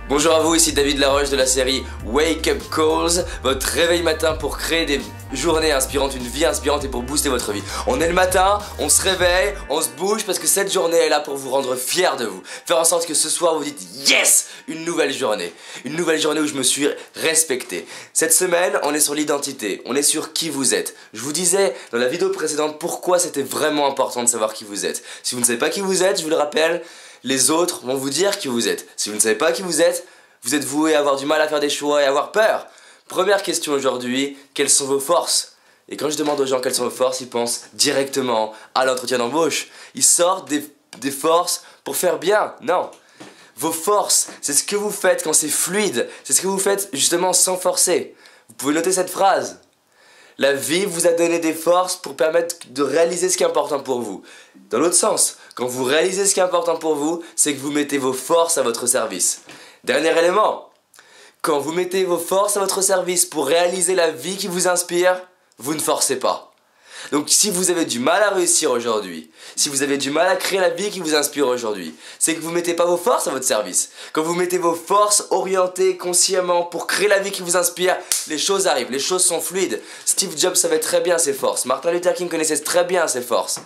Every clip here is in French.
Bonjour à vous, ici David Laroche de la série Wake Up Calls, votre réveil matin pour créer des journées inspirantes, une vie inspirante et pour booster votre vie. On est le matin, on se réveille, on se bouge parce que cette journée est là pour vous rendre fiers de vous. Faire en sorte que ce soir vous dites yes, une nouvelle journée où je me suis respecté. Cette semaine, on est sur l'identité, on est sur qui vous êtes. Je vous disais dans la vidéo précédente pourquoi c'était vraiment important de savoir qui vous êtes. Si vous ne savez pas qui vous êtes, je vous le rappelle, les autres vont vous dire qui vous êtes. Si vous ne savez pas qui vous êtes voué à avoir du mal à faire des choix et à avoir peur. Première question aujourd'hui, quelles sont vos forces? Et quand je demande aux gens quelles sont vos forces, ils pensent directement à l'entretien d'embauche. Ils sortent des forces pour faire bien. Non. Vos forces, c'est ce que vous faites quand c'est fluide. C'est ce que vous faites justement sans forcer. Vous pouvez noter cette phrase. La vie vous a donné des forces pour permettre de réaliser ce qui est important pour vous. Dans l'autre sens, quand vous réalisez ce qui est important pour vous, c'est que vous mettez vos forces à votre service. Dernier élément, quand vous mettez vos forces à votre service pour réaliser la vie qui vous inspire, vous ne forcez pas. Donc si vous avez du mal à réussir aujourd'hui, si vous avez du mal à créer la vie qui vous inspire aujourd'hui, c'est que vous ne mettez pas vos forces à votre service. Quand vous mettez vos forces orientées consciemment pour créer la vie qui vous inspire, les choses arrivent, les choses sont fluides. Steve Jobs savait très bien ses forces, Martin Luther King connaissait très bien ses forces.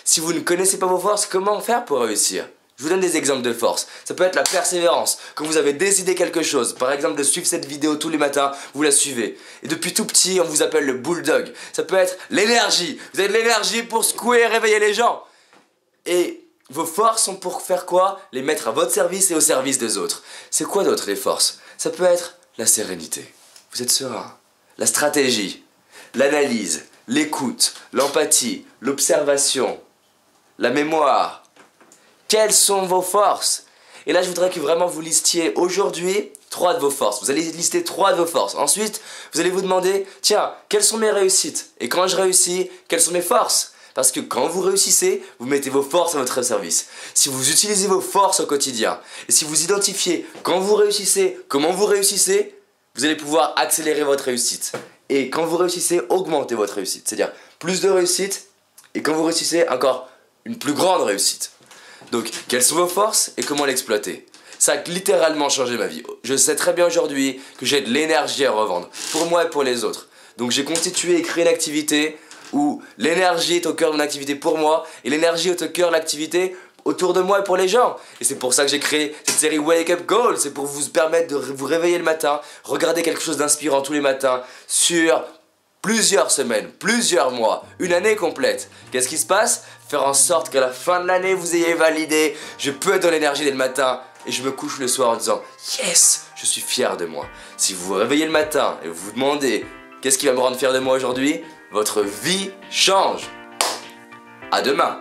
Si vous ne connaissez pas vos forces, comment faire pour réussir ? Je vous donne des exemples de force. Ça peut être la persévérance. Quand vous avez décidé quelque chose, par exemple de suivre cette vidéo tous les matins, vous la suivez. Et depuis tout petit, on vous appelle le bulldog. Ça peut être l'énergie. Vous avez de l'énergie pour secouer et réveiller les gens. Et vos forces sont pour faire quoi? Les mettre à votre service et au service des autres. C'est quoi d'autre les forces? Ça peut être la sérénité. Vous êtes serein. La stratégie, l'analyse, l'écoute, l'empathie, l'observation, la mémoire. Quelles sont vos forces? Et là, je voudrais que vraiment vous listiez aujourd'hui 3 de vos forces. Vous allez lister 3 de vos forces. Ensuite, vous allez vous demander, tiens, quelles sont mes réussites? Et quand je réussis, quelles sont mes forces? Parce que quand vous réussissez, vous mettez vos forces à votre service. Si vous utilisez vos forces au quotidien, et si vous identifiez quand vous réussissez, comment vous réussissez, vous allez pouvoir accélérer votre réussite. Et quand vous réussissez, augmenter votre réussite. C'est-à-dire plus de réussite, et quand vous réussissez, encore une plus grande réussite. Donc, quelles sont vos forces et comment l'exploiter? Ça a littéralement changé ma vie. Je sais très bien aujourd'hui que j'ai de l'énergie à revendre, pour moi et pour les autres. Donc j'ai constitué et créé une activité où l'énergie est au cœur de mon activité pour moi, et l'énergie est au cœur de l'activité autour de moi et pour les gens. Et c'est pour ça que j'ai créé cette série Wake Up Goals, c'est pour vous permettre de vous réveiller le matin, regarder quelque chose d'inspirant tous les matins sur plusieurs semaines, plusieurs mois, une année complète. Qu'est-ce qui se passe? Faire en sorte qu'à la fin de l'année, vous ayez validé, je peux être dans l'énergie dès le matin, et je me couche le soir en disant yes, je suis fier de moi. Si vous vous réveillez le matin et vous vous demandez qu'est-ce qui va me rendre fier de moi aujourd'hui, votre vie change. À demain.